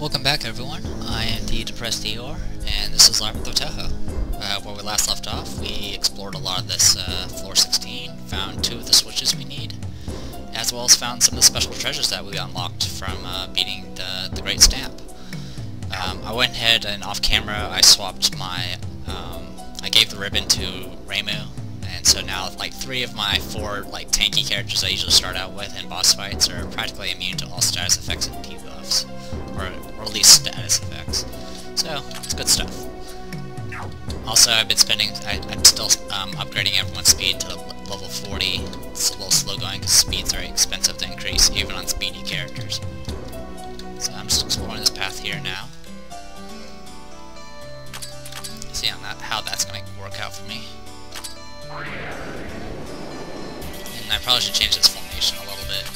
Welcome back everyone, I am the Depressed Eeyore, and this is Labyrinth of Touhou. Where we last left off, we explored a lot of this floor 16, found 2 of the switches we need, as well as found some of the special treasures that we unlocked from beating the Great Stamp. I went ahead and off camera I swapped my, I gave the ribbon to Reimu, and so now like 3 of my 4 like tanky characters I usually start out with in boss fights are practically immune to all status effects and debuffs. Or at least status effects. So, it's good stuff. Also, I've been spending, I'm still upgrading everyone's speed to level 40. It's a little slow going because speed's very expensive to increase, even on speedy characters. So I'm just exploring this path here now. See how that's going to work out for me. And I probably should change this formation a little bit.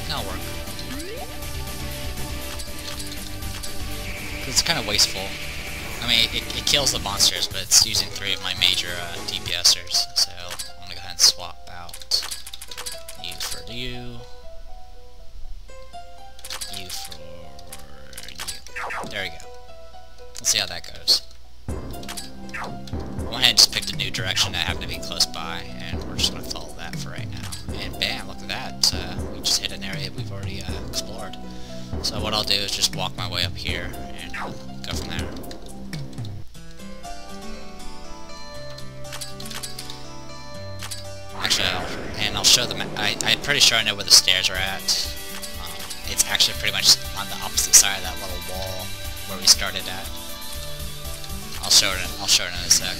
That'll work. It's kind of wasteful. I mean, it kills the monsters, but it's using 3 of my major DPSers, so I'm gonna go ahead and swap out you for you, you for you. There we go. Let's see how that goes. I went ahead and just picked a new direction that happened to be close by, and we're just gonna follow that for right now. And bam, look at that, we just hit an area we've already explored. So what I'll do is just walk my way up here and go from there. Actually, I'll show them. I'm pretty sure I know where the stairs are at. It's actually pretty much on the opposite side of that little wall where we started at. I'll show it in a sec.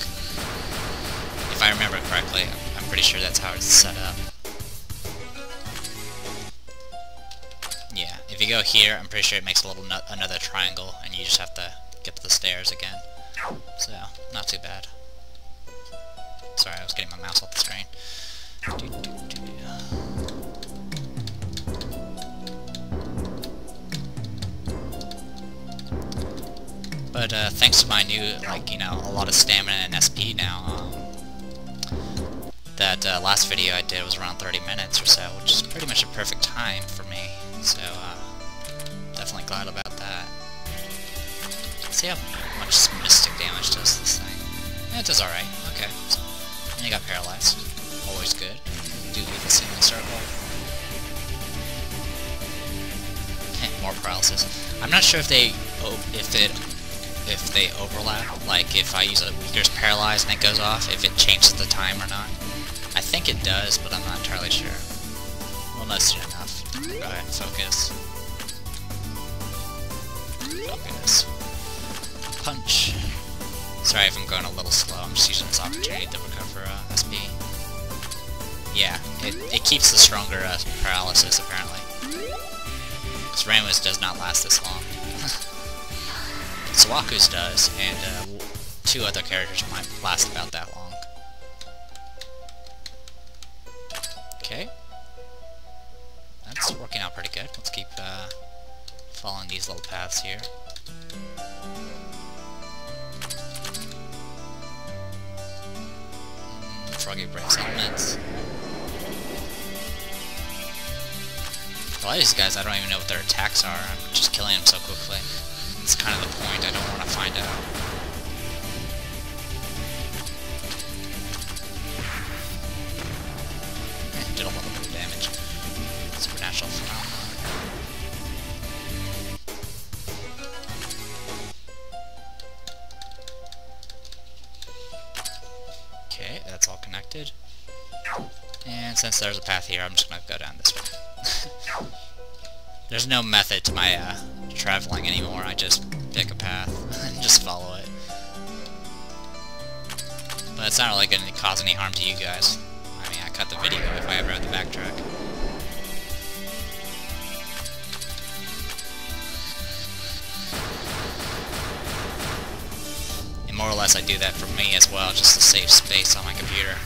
If I remember correctly, I'm pretty sure that's how it's set up. Yeah, if you go here, I'm pretty sure it makes a little another triangle, and you just have to get to the stairs again. So, not too bad. Sorry, I was getting my mouse off the screen. But thanks to my new, like, you know, a lot of stamina and SP now, that last video I did was around 30 minutes or so, which is pretty much a perfect time for me. So, definitely glad about that. Let's see how much mystic damage does this thing. Yeah, it does alright. Okay. And you got paralyzed. Always good. Do the single circle. More paralysis. I'm not sure if they overlap. Like if I use a weaker's paralyzed and it goes off, if it changes the time or not. I think it does, but I'm not entirely sure. We'll know soon enough. Go ahead and focus. Focus. Punch. Sorry if I'm going a little slow, I'm just using this opportunity to recover SP. Yeah, it keeps the stronger paralysis, apparently. Because Reimu's does not last this long. Sawaku's does, and 2 other characters might last about that long. Okay. That's working out pretty good. Let's keep following these little paths here. Froggy breaks elements. A lot of these guys, I don't even know what their attacks are. I'm just killing them so quickly. It's kind of the point. I don't want to find out. Did a little bit of damage. Supernatural phenomenon. Okay, that's all connected. And since there's a path here, I'm just gonna go down this way. There's no method to my traveling anymore. I just pick a path and just follow it. But it's not really going to cause any harm to you guys. I mean, I cut the video if I ever have to backtrack. And more or less I do that for me as well, just to save space on my computer.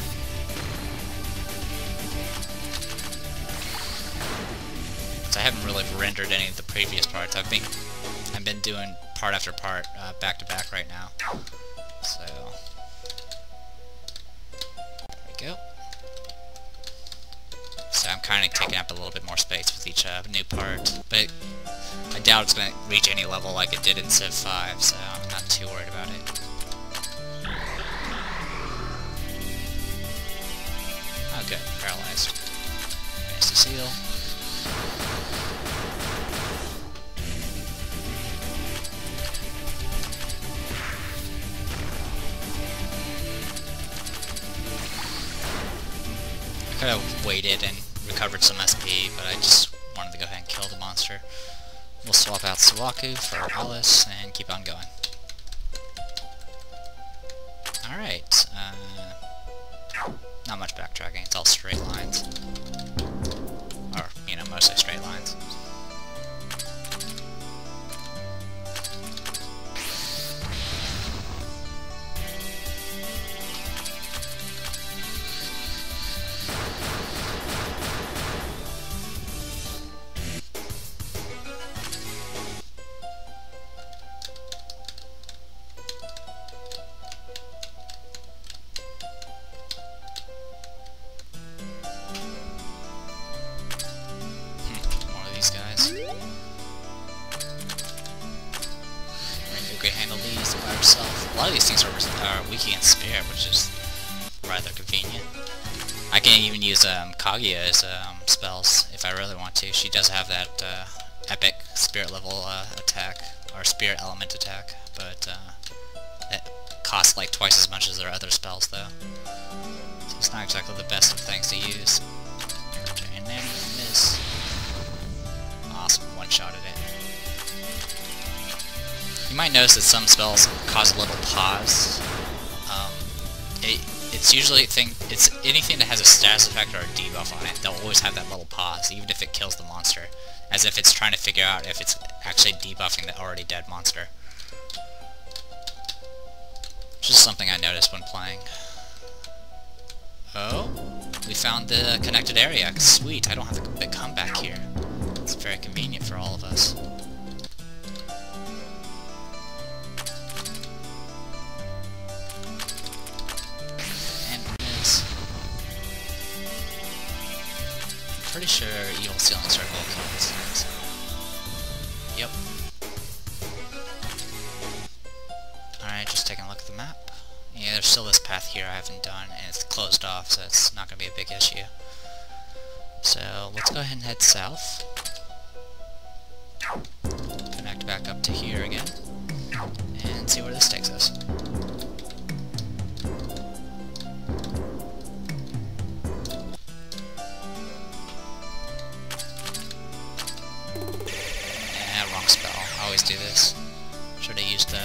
So I haven't really rendered any of the previous parts. I've been doing part after part, back to back right now. So there we go. So I'm kind of taking up a little bit more space with each new part. But I doubt it's going to reach any level like it did in Civ 5, so I'm not too worried about it. Oh good, paralyzed. There's the seal. I could have waited and recovered some SP, but I just wanted to go ahead and kill the monster. We'll swap out Suwaku for Alice and keep on going. Alright, not much backtracking, it's all straight lines. Or, you know, mostly straight lines. These guys. Rainbow can handle these by herself. A lot of these things are weak against Spirit, which is rather convenient. I can even use Kaguya's spells if I really want to. She does have that epic Spirit level attack, or Spirit element attack, but it costs like twice as much as their other spells though. So it's not exactly the best of things to use. And then miss. Awesome, one-shotted it. You might notice that some spells cause a little pause. It's usually it's anything that has a status effect or a debuff on it. They'll always have that little pause, even if it kills the monster, as if it's trying to figure out if it's actually debuffing the already dead monster. Just something I noticed when playing. Oh, we found the connected area. Sweet, I don't have to come back here. It's very convenient for all of us. And miss. I'm pretty sure Evil Ceiling Circle kills these things. Yep. Alright, just taking a look at the map. Yeah, there's still this path here I haven't done, and it's closed off, so it's not going to be a big issue. So, let's go ahead and head south. Connect back up to here again, and see where this takes us. Wrong spell. I always do this. Should have used the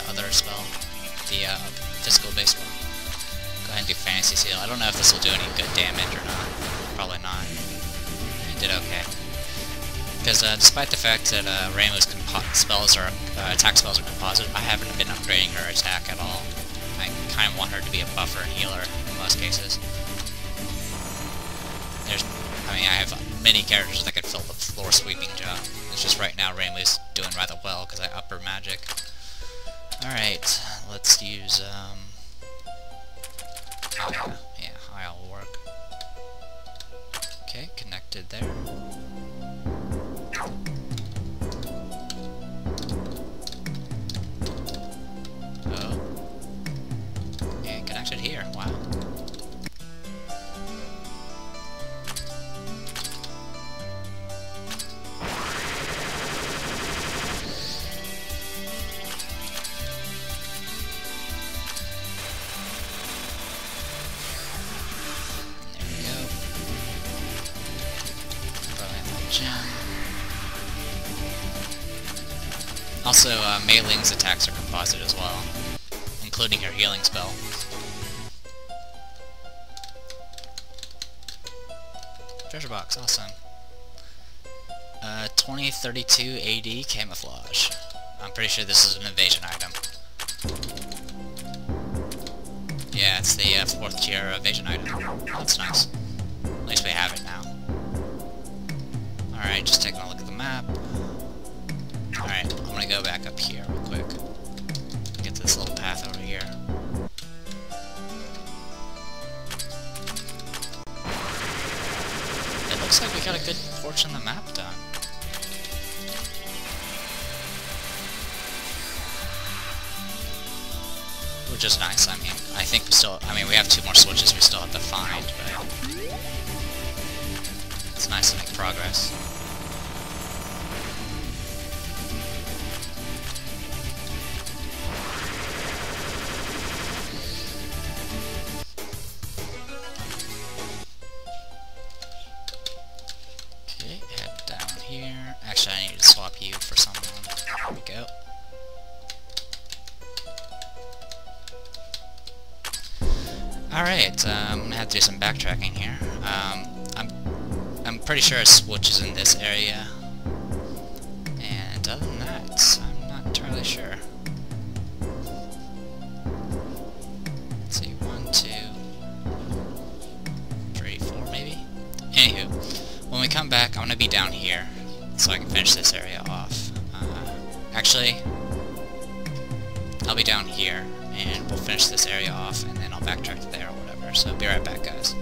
other spell, the physical-based one. Go ahead and do Fantasy Seal. I don't know if this will do any good damage or not. Probably not. It did okay. Because despite the fact that Reimu's spells are attack spells are composite, I haven't been upgrading her attack at all. I kind of want her to be a buffer and healer in most cases. I mean, I have many characters that could fill the floor sweeping job. It's just right now Reimu's doing rather well because I up her magic. Alright, let's use Aya. Yeah, Aya will work. Okay, connected there. Oh. And connected here, wow. Also, Mei Ling's attacks are composite as well, including her healing spell. Treasure box, awesome. 2032 AD camouflage. I'm pretty sure this is an evasion item. Yeah, it's the 4th tier evasion item. That's nice. At least we have it now. Alright, just taking a look at the map. Alright, I'm gonna go back up here real quick. Get to this little path over here. looks like we got a good portion of the map done. Which is nice. I mean, I think we have 2 more switches we still have to find, but it's nice to make progress. Okay, head down here. Actually, I need to swap you for someone. There we go. Alright, I'm gonna have to do some backtracking here. I'm pretty sure a switch is in this area. And other than that, I'm not entirely sure. Let's see, 1, 2, 3, 4 maybe? Anywho, when we come back, I'm gonna be down here, so I can finish this area off. Actually, I'll be down here, and we'll finish this area off, and then I'll backtrack to there or whatever. So be right back, guys.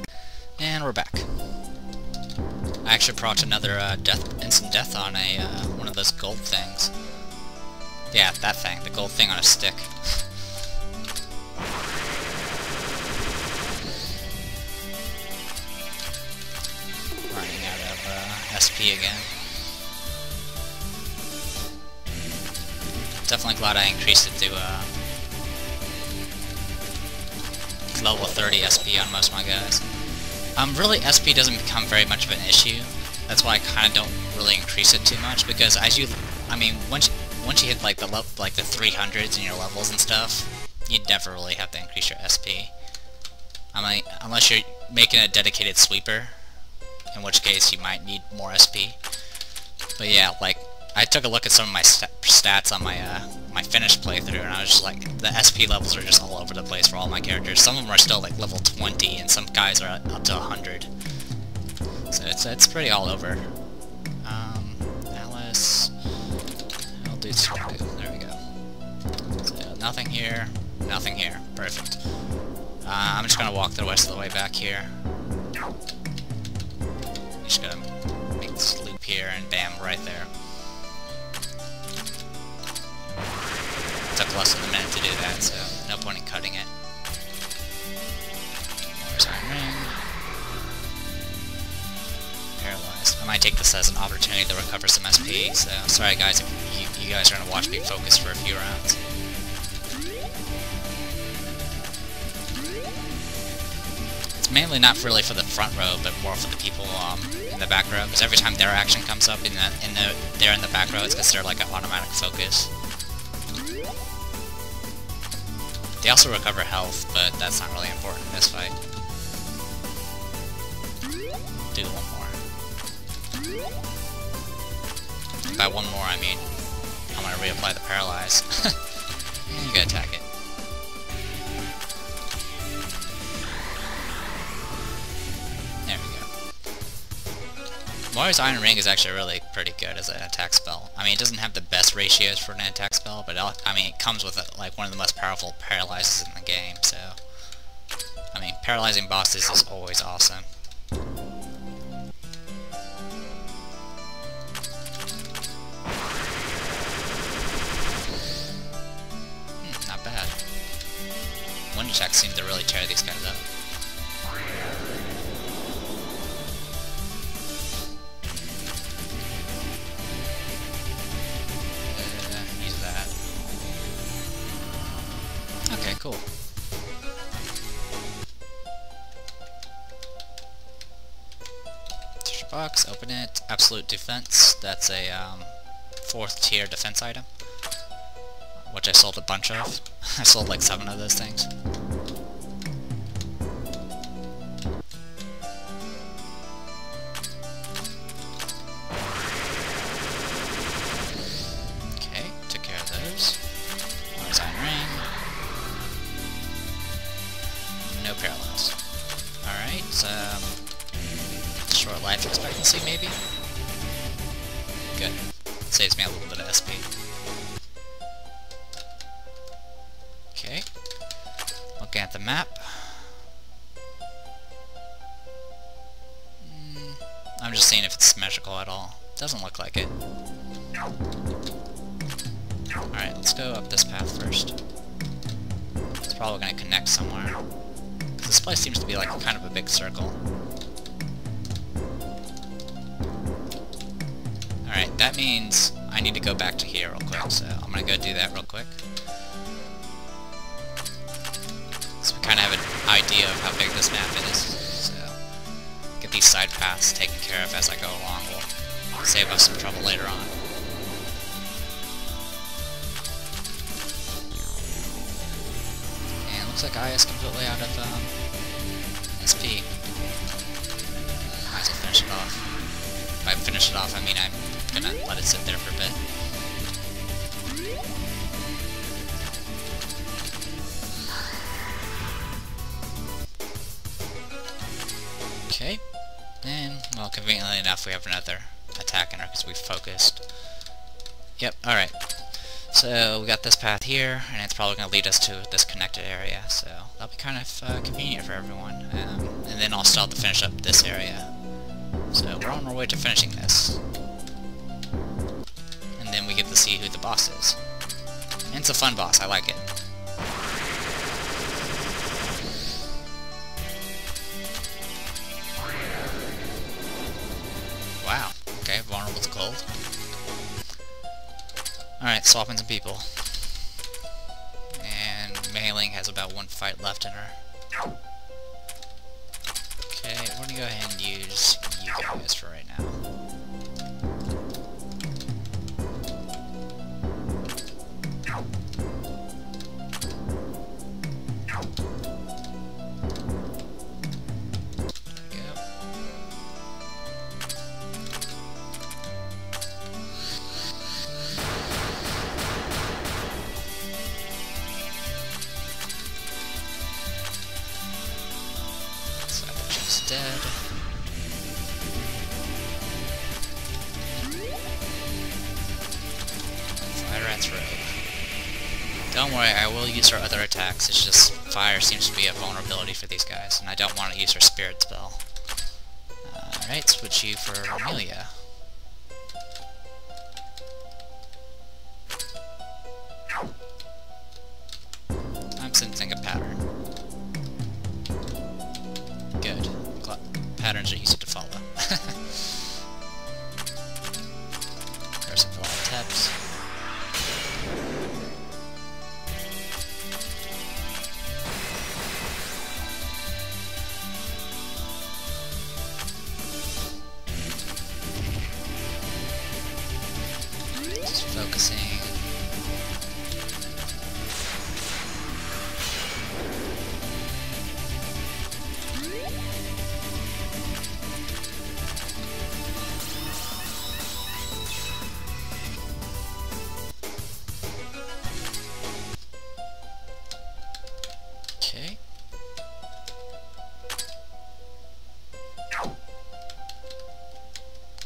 And we're back. I actually procced another instant death on a one of those gold things. Yeah, that thing, the gold thing on a stick. Running out of SP again. Definitely glad I increased it to level 30 SP on most of my guys. Really, SP doesn't become very much of an issue. That's why I kind of don't really increase it too much, because once you hit like the 300s in your levels and stuff, you never really have to increase your SP. I mean, unless you're making a dedicated sweeper, in which case you might need more SP. But yeah, like, I took a look at some of my stats on my my finished playthrough, and I was just like, the SP levels are just all over the place for all my characters. Some of them are still like level 20, and some guys are up to 100. So it's pretty all over. Alice, I'll do Sudoku. There we go. So nothing here, nothing here. Perfect. I'm just gonna walk the rest of the way back here. Just gonna make this loop here, and bam, right there. Took less than a minute to do that, so no point in cutting it. There's Iron Ring. Paralyzed. I might take this as an opportunity to recover some SP, so sorry guys if you guys are going to watch me focus for a few rounds. It's mainly not really for the front row, but more for the people in the back row, because every time their action comes up they're in the back row, it's because they're like an automatic focus. They also recover health, but that's not really important in this fight. Do one more. By one more, I mean, I'm gonna reapply the Paralyze. And you gotta attack it. There we go. Mori's Iron Ring is actually really pretty good as an attack spell. I mean, it doesn't have the best ratios for an attack spell, but I mean, it comes with like one of the most powerful paralyzes in the game, so... I mean, paralyzing bosses is always awesome. Not bad. Wind attacks seem to really tear these guys up. Okay, cool. Treasure box, open it. Absolute defense. That's a 4th tier defense item, which I sold a bunch of. I sold like 7 of those things. Okay, took care of those. There's Iron Ring. No paralyze. Alright, short life expectancy maybe? Good. Saves me a little bit of SP. Okay. Looking at the map. I'm just seeing if it's symmetrical at all. Doesn't look like it. Alright, let's go up this path first. It's probably going to connect somewhere. This place seems to be like kind of a big circle. Alright, that means I need to go back to here real quick, so I'm going to go do that real quick. So we kind of have an idea of how big this map is. So, get these side paths taken care of as I go along. Will save us some trouble later on. And looks like I is completely out of SP. Might as well finish it off. By finish it off, I mean I'm gonna let it sit there for a bit. Okay, and, well, conveniently enough, we have another attack in her because we focused. Yep, alright. So, we got this path here, and it's probably going to lead us to this connected area, so that'll be kind of convenient for everyone. And then I'll still have to finish up this area. So, we're on our way to finishing this. And then we get to see who the boss is. And it's a fun boss, I like it. Wow, okay, vulnerable to cold. Alright, swapping some people. And Mei-Ling has about one fight left in her. Okay, we're gonna go ahead and use you guys for right now. Dead. Fire Rat's Rogue. Don't worry, I will use her other attacks, it's just fire seems to be a vulnerability for these guys, and I don't want to use her spirit spell. Alright, switch you for Amelia. I'm sensing a pattern. Good. Patterns are easy to follow. There's a lot of taps. Just focusing. Okay.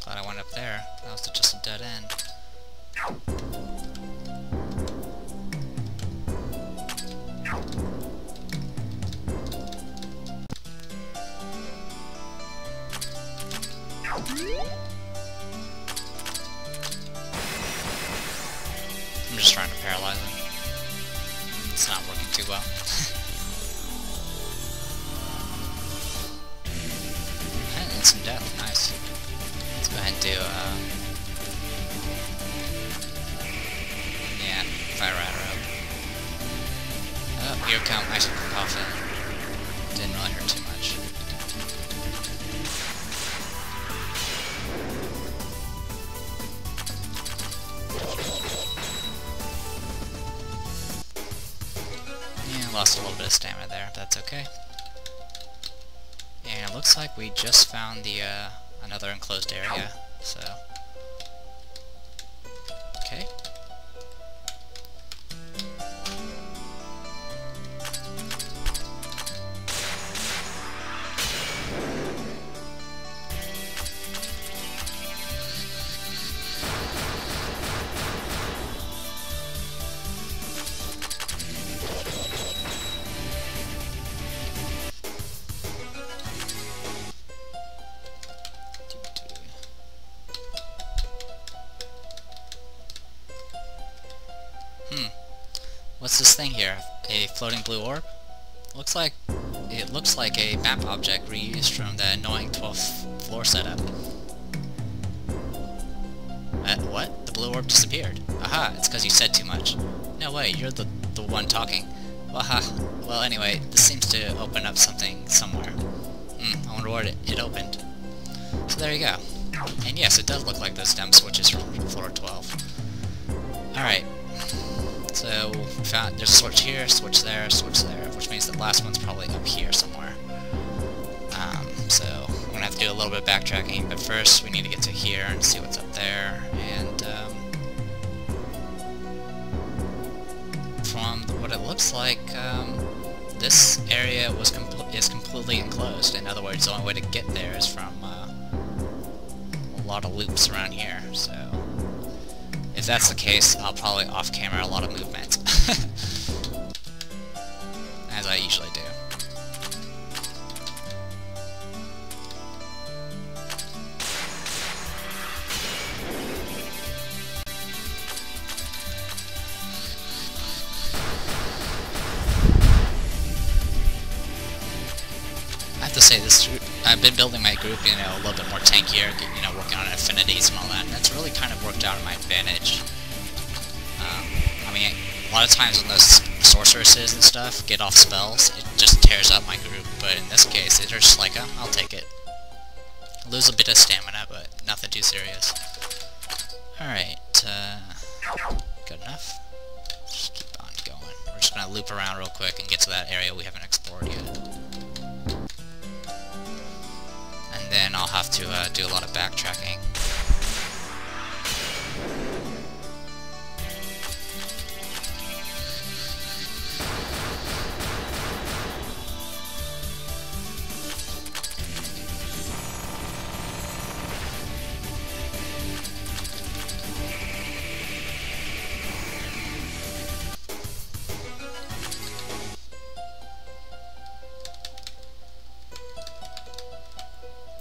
Glad I went up there. That was just a dead end. I'm just trying to paralyze him. It's not working too well. And some death, nice. Let's go ahead and do, yeah, Fire Rat Rogue. Oh, here come Ice Cream Coffin. Didn't really hurt too much. Yeah, lost a little bit of stamina there, but that's okay. And it looks like we just found the, another enclosed area, so... Okay. What's this thing here? A floating blue orb? It looks like a map object reused from the annoying 12th floor setup. What? The blue orb disappeared. Aha, it's because you said too much. No way, you're the one talking. Well, anyway, this seems to open up something somewhere. I wonder what it opened. So there you go. And yes, it does look like those dumb switches from floor 12. Alright. So, we found there's a switch here, switch there, which means the last one's probably up here somewhere. So, we're gonna have to do a little bit of backtracking, but first we need to get to here and see what's up there, and, from what it looks like, this area is completely enclosed. In other words, the only way to get there is from, a lot of loops around here, so... If that's the case, I'll probably off-camera a lot of movement. As I usually do. I have to say, I've been building my group, a little bit more tankier, working on affinities and all that, and that's really kind of worked out in my advantage. I mean, a lot of times when those sorceresses and stuff get off spells, it just tears up my group, but in this case, they're just like, oh, I'll take it. Lose a bit of stamina, but nothing too serious. Alright, good enough. Just keep on going. We're just gonna loop around real quick and get to that area we haven't explored yet. And then I'll have to do a lot of backtracking.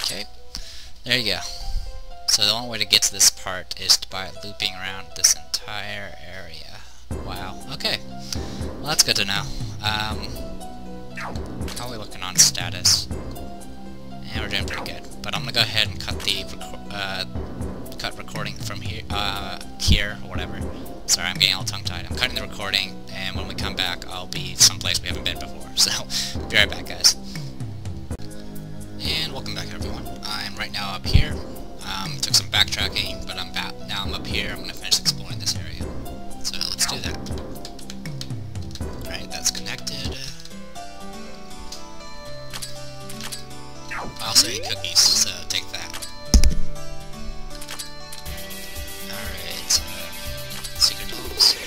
Okay, there you go. So the only way to get to this part is by looping around this entire area. Wow, okay. Well, that's good to know. How are we looking on status? Yeah, we're doing pretty good. But I'm gonna go ahead and cut the recording from here, or whatever. Sorry, I'm getting all tongue-tied. I'm cutting the recording, and when we come back, I'll be someplace we haven't been before. So, be right back, guys. And welcome back, everyone. I'm right now up here. Took some backtracking, but I'm back. Now I'm up here. I'm gonna finish exploring this area. So let's do that. Alright, that's connected. I also ate cookies, so take that. Alright, secret tunnels.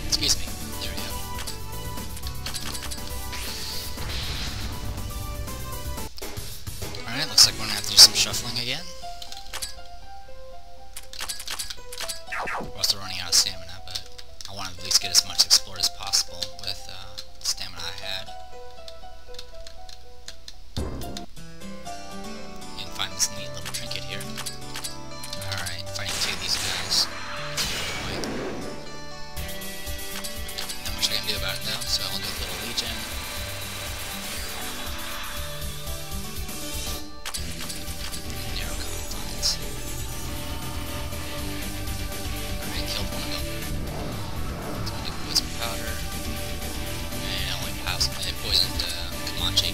Excuse me. There we go. Alright, looks like we're gonna have to do some shuffling again. We're also running out of stamina, but I want to at least get as much explored as possible with the stamina I had. And find this neat little trinket here. Alright, fighting two of these guys. Not much I can do about it though, so I'll do a little legion. Narrow confines. Alright, killed one of them. So I'll do poison powder. And only poisoned Comanche.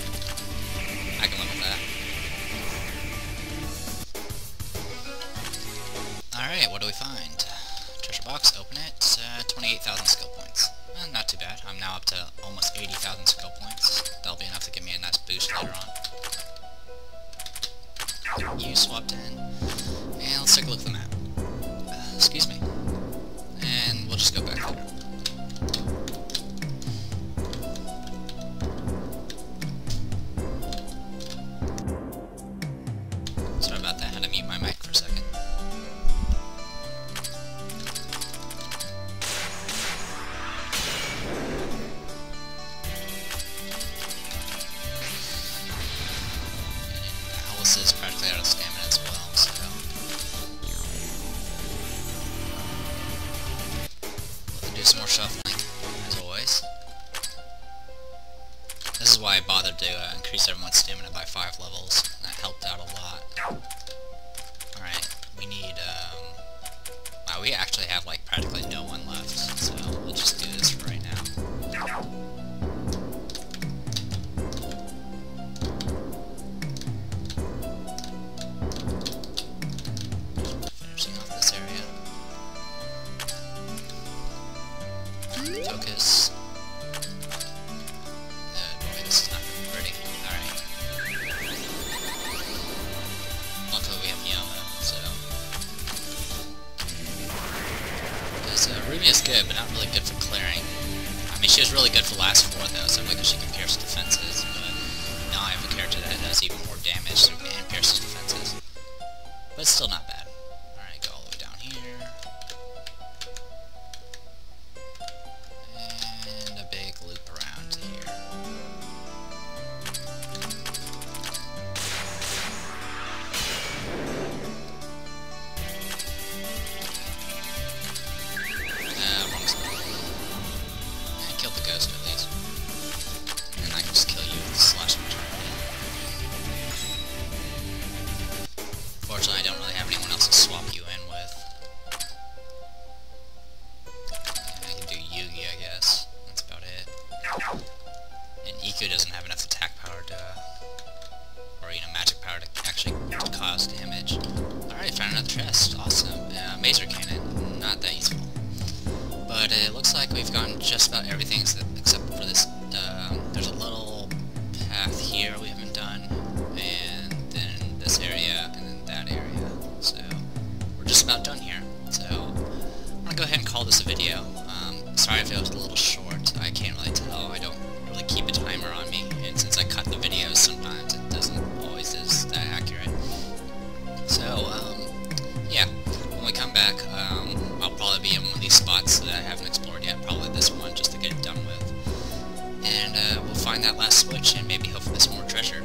I can live with that. Alright, what do we find? Treasure box, open it. 28,000 skill points. Not too bad. I'm now up to almost 80,000 skill points. That'll be enough to give me a nice boost later on. You swapped in. And let's take a look at the map. Excuse me. And we'll just go back there. Sorry about that. I had to mute my mic for a second. This is why I bothered to increase everyone's stamina by 5 levels. That helped out a lot. Alright, we need, wow, we actually have, like, practically no one left, so we'll just do this for right now. Finishing off this area. Focus. Boy, this is not gonna be pretty. Alright. Luckily we have Yoma, so... Because Ruby is good, but not really good for clearing. I mean, she was really good for last 4 though, simply because she can pierce defenses, but now I have a character that does even more damage and pierces defenses. But it's still not bad. Alright, go all the way down here. And a big loop around here. Wrong spot. I killed the ghost at least. And I can just kill you with the slash return. Fortunately, I don't really have anyone else to swap you in with. I can do Yugi, I guess. That's about it. And Iku doesn't have enough attack power to... or, you know, magic power to actually cause damage. Alright, found another chest. Awesome. Mazer cannon. Not that useful. But it looks like we've gotten just about everything except for this. There's a little path here we haven't done, and then this area, and then that area. So we're just about done here. So I'm gonna go ahead and call this a video. Sorry if it was a little short. I can't really tell. I don't really keep a timer on me, and since I cut the videos, sometimes it doesn't always is that accurate. So yeah. When we come back, I'll probably be in one of these spots that I haven't explored yet, probably this one, just to get it done with. And we'll find that last switch, and maybe hopefully some more treasure.